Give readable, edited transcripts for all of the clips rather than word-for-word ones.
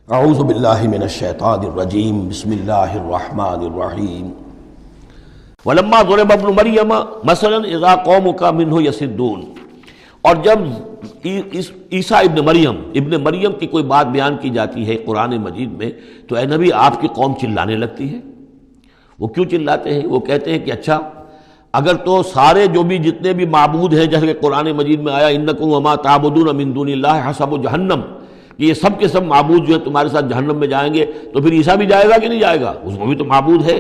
اعوذ باللہ من الشیطان الرجیم بسم اللہ الرحمن الرحیم ولما ضرب ابن مریم مثلا اذا قومک منہ یصدون، اور جب عیسیٰ ابن مریم کی کوئی بات بیان کی جاتی ہے قرآن مجید میں تو اے نبی آپ کی قوم چلانے لگتی ہے۔ وہ کیوں چلاتے ہیں؟ وہ کہتے ہیں کہ اچھا اگر تو سارے جو بھی جتنے بھی معبود ہیں، جیسے کہ قرآن مجید میں آیا انکم وما تعبدون من دون اللہ حسب جہنم، کہ یہ سب کے سب معبود جو ہے تمہارے ساتھ جہنم میں جائیں گے، تو پھر عیسیٰ بھی جائے گا کہ نہیں جائے گا؟ اس کو بھی تو معبود ہے،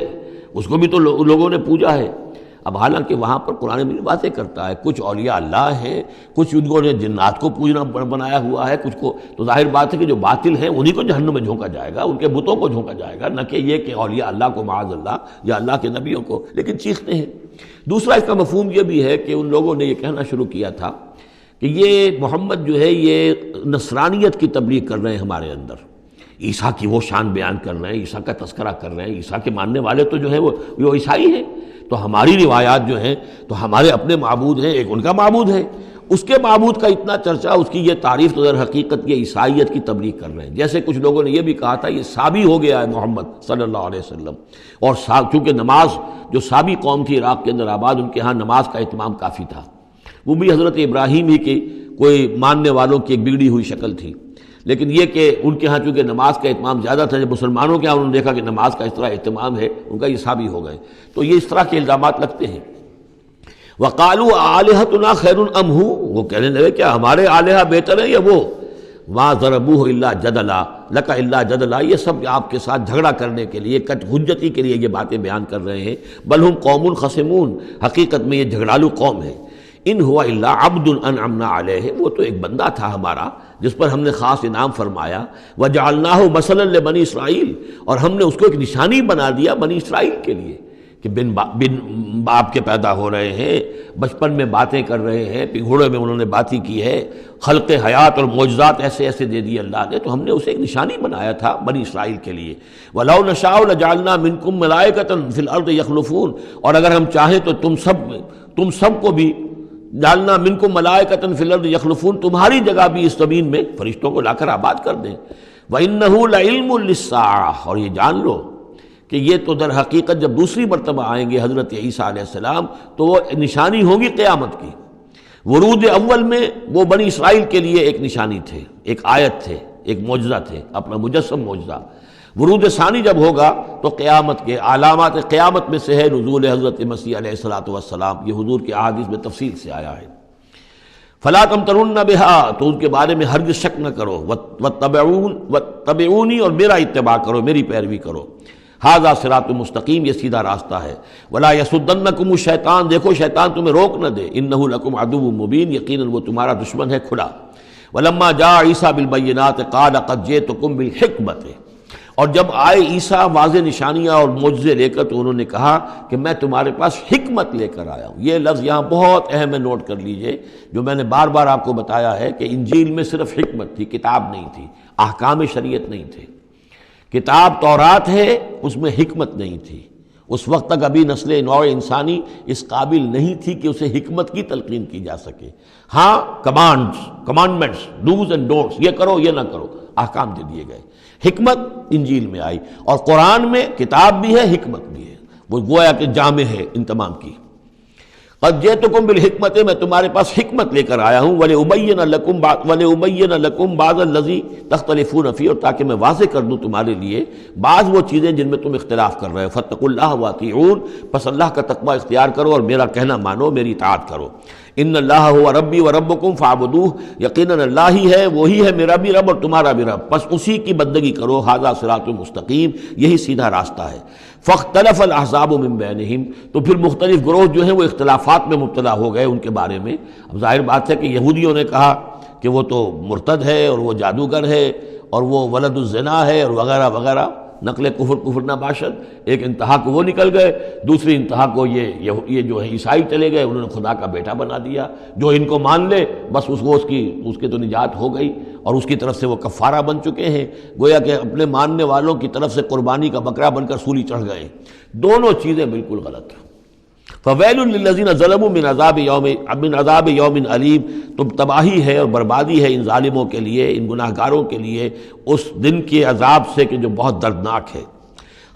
اس کو بھی تو لوگوں نے پوجا ہے۔ اب حالانکہ وہاں پر قرآن مجید باتیں کرتا ہے، کچھ اولیاء اللہ ہیں، کچھ ان کو نے جنات کو پوجنا بنایا ہوا ہے، کچھ کو تو ظاہر بات ہے کہ جو باطل ہیں انہی کو جہنم میں جھونکا جائے گا، ان کے بتوں کو جھونکا جائے گا، نہ کہ یہ کہ اولیاء اللہ کو معاذ اللہ یا اللہ کے نبیوں کو، لیکن چیختے ہیں۔ دوسرا اس کا مفہوم یہ بھی ہے کہ ان لوگوں نے یہ کہنا شروع کیا تھا کہ یہ محمد جو ہے یہ نصرانیت کی تبلیغ کر رہے ہیں ہمارے اندر، عیسیٰ کی وہ شان بیان کر رہے ہیں، عیسیٰ کا تذکرہ کر رہے ہیں، عیسیٰ کے ماننے والے تو جو ہیں وہ عیسائی ہیں، تو ہماری روایات جو ہیں تو ہمارے اپنے معبود ہیں، ایک ان کا معبود ہے، اس کے معبود کا اتنا چرچا، اس کی یہ تعریف تو در حقیقت یہ عیسائیت کی تبلیغ کر رہے ہیں۔ جیسے کچھ لوگوں نے یہ بھی کہا تھا یہ سابی ہو گیا ہے محمد صلی اللہ علیہ وسلم، اور چونکہ نماز جو سابی قوم تھی عراق کے اندر آباد، ان کے ہاں نماز کا اہتمام کافی تھا، وہ بھی حضرت ابراہیم ہی کی کوئی ماننے والوں کی ایک بگڑی ہوئی شکل تھی، لیکن یہ کہ ان کے ہاں چونکہ نماز کا اہتمام زیادہ تھا، جب مسلمانوں کے ہاں انہوں نے دیکھا کہ نماز کا اس طرح اہتمام ہے، ان کا یہ سابی ہو گئے، تو یہ اس طرح کے الزامات لگتے ہیں۔ وَقَالُوا آلِهَتُنَا خَيْرٌ أَمْ هُوَ، وہ کہنے لگے کیا ہمارے آلہہ بہتر ہیں یا وہ؟ مَا ضَرَبُوهُ إِلَّا جَدَلًا لَكَ إِلَّا جَدَلًا، یہ سب آپ کے ساتھ جھگڑا کرنے کے لیے، کٹ حجتی کے لیے یہ باتیں بیان کر رہے ہیں۔ بل ہم قوم خصمون، حقیقت میں یہ جھگڑالو قوم ہے۔ ان ہوا الا عبد انعمنا علیہ، وہ تو ایک بندہ تھا ہمارا جس پر ہم نے خاص انعام فرمایا۔ وجعلناہ مثلا لبنی اسرائیل، اور ہم نے اس کو ایک نشانی بنا دیا بنی اسرائیل کے لیے کہ بن باپ کے پیدا ہو رہے ہیں، بچپن میں باتیں کر رہے ہیں، پنگھوڑے میں انہوں نے باتیں کی ہے، خلق حیات اور معجزات ایسے ایسے دے دیے اللہ نے، تو ہم نے اسے ایک نشانی بنایا تھا بنی اسرائیل کے لیے۔ وَلَوْ نَشَاءُ لَجَعَلْنَا مِنْكُمْ مَلَائِكَةً فِي الْأَرْضِ يَخْلُفُونَ، اور اگر ہم چاہیں تو تم سب کو بھی جعلنا منکم ملائکۃ فی الارض یخلفون، تمہاری جگہ بھی اس زمین میں فرشتوں کو لا کر آباد کر دیں۔ وَإِنَّهُ لَعِلْمٌ لِلسَّاعَةِ، اور یہ جان لو کہ یہ تو در حقیقت جب دوسری مرتبہ آئیں گے حضرت عیسیٰ علیہ السلام تو وہ نشانی ہوگی قیامت کی۔ ورود اول میں وہ بنی اسرائیل کے لیے ایک نشانی تھے، ایک آیت تھے، ایک معجزہ تھے، اپنا مجسم معجزہ۔ ورود ثانی جب ہوگا تو قیامت کے علامات قیامت میں سے ہے نزول حضرت مسیح علیہ السلام، یہ حضور کے احادیث میں تفصیل سے آیا ہے۔ فلا تمترن بها، تو ان کے بارے میں ہرگز شک نہ کرو، واتبعونی، اور میرا اتباع کرو، میری پیروی کرو۔ ھذا صراط مستقیم، یہ سیدھا راستہ ہے۔ ولا یصدنکم الشیطان، دیکھو شیطان تمہیں روک نہ دے، انہ لکم عدو مبین، یقیناً وہ تمہارا دشمن ہے کھلا۔ ولما جاء عیسیٰ بالبینات قال قد جئتکم بالحکمۃ، اور جب آئے عیسیٰ واضح نشانیاں اور معجزے لے کر تو انہوں نے کہا کہ میں تمہارے پاس حکمت لے کر آیا ہوں۔ یہ لفظ یہاں بہت اہم ہے، نوٹ کر لیجئے، جو میں نے بار بار آپ کو بتایا ہے کہ انجیل میں صرف حکمت تھی، کتاب نہیں تھی، احکام شریعت نہیں تھے۔ کتاب تورات ہے، اس میں حکمت نہیں تھی، اس وقت تک ابھی نسل نوع انسانی اس قابل نہیں تھی کہ اسے حکمت کی تلقین کی جا سکے۔ ہاں کمانڈمنٹس، ڈوز اینڈ ڈونٹس، یہ کرو یہ نہ کرو، احکام دے دیے گئے۔ حکمت انجیل میں آئی، اور قرآن میں کتاب بھی ہے حکمت بھی ہے، وہ گویا کہ جامع ہے ان تمام کی۔ قد جئتکم بالحکمت، میں تمہارے پاس حکمت لے کر آیا ہوں، وَلِأُبَيِّنَ لَكُمْ بَعْضَ الَّذِي تَخْتَلِفُونَ فِيهِ، اور تاکہ میں واضح کر دوں تمہارے لیے بعض وہ چیزیں جن میں تم اختلاف کر رہے ہو۔ فَاتَّقُوا اللَّهَ وَأَطِيعُونِ، پس اللہ کا تقوی اختیار کرو اور میرا کہنا مانو، میری اطاعت کرو۔ ان اللہ هو ربی وربکم فاعبدوہ، یقیناً اللہ ہی ہے، وہی ہے میرا بھی رب اور تمہارا بھی رب، بس اسی کی بندگی کرو۔ ھذا صراط مستقیم، یہی سیدھا راستہ ہے۔ فاختلف الاحزاب من بینہم، تو پھر مختلف گروہ جو ہیں وہ اختلافات میں مبتلا ہو گئے ان کے بارے میں۔ اب ظاہر بات ہے کہ یہودیوں نے کہا کہ وہ تو مرتد ہے اور وہ جادوگر ہے اور وہ ولد الزنا ہے اور وغیرہ وغیرہ، نقل کفر نہ باشد۔ ایک انتہا کو وہ نکل گئے، دوسری انتہا کو یہ جو ہے عیسائی چلے گئے، انہوں نے خدا کا بیٹا بنا دیا، جو ان کو مان لے بس اس کے تو نجات ہو گئی، اور اس کی طرف سے وہ کفارہ بن چکے ہیں، گویا کہ اپنے ماننے والوں کی طرف سے قربانی کا بکرا بن کر سولی چڑھ گئے۔ دونوں چیزیں بالکل غلط ہیں۔ فویل للذین ظلموا من عذاب یوم علیم، تم تباہی ہے اور بربادی ہے ان ظالموں کے لیے، ان گناہ گاروں کے لیے اس دن کے عذاب سے کہ جو بہت دردناک ہے۔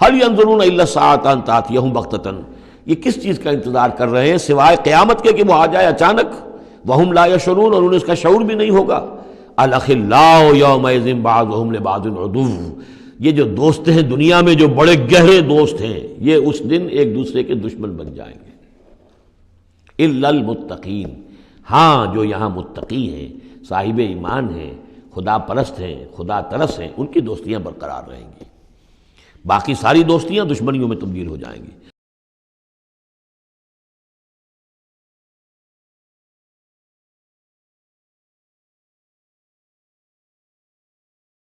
هل ينظرون الا الساعة ان تأتيهم بغتة، یہ کس چیز کا انتظار کر رہے ہیں سوائے قیامت کے کہ وہ آ جائے اچانک، وهم لا يشعرون، اور انہیں اس کا شعور بھی نہیں ہوگا۔ الاخلاء یومئذ بعضهم لبعض عدو، یہ جو دوست ہیں دنیا میں جو بڑے گہرے دوست ہیں، یہ اس دن ایک دوسرے کے دشمن بن جائیں گے۔ الا المتقین، ہاں جو یہاں متقی ہیں، صاحب ایمان ہیں، خدا پرست ہیں، خدا ترس ہیں، ان کی دوستیاں برقرار رہیں گی، باقی ساری دوستیاں دشمنیوں میں تبدیل ہو جائیں گی۔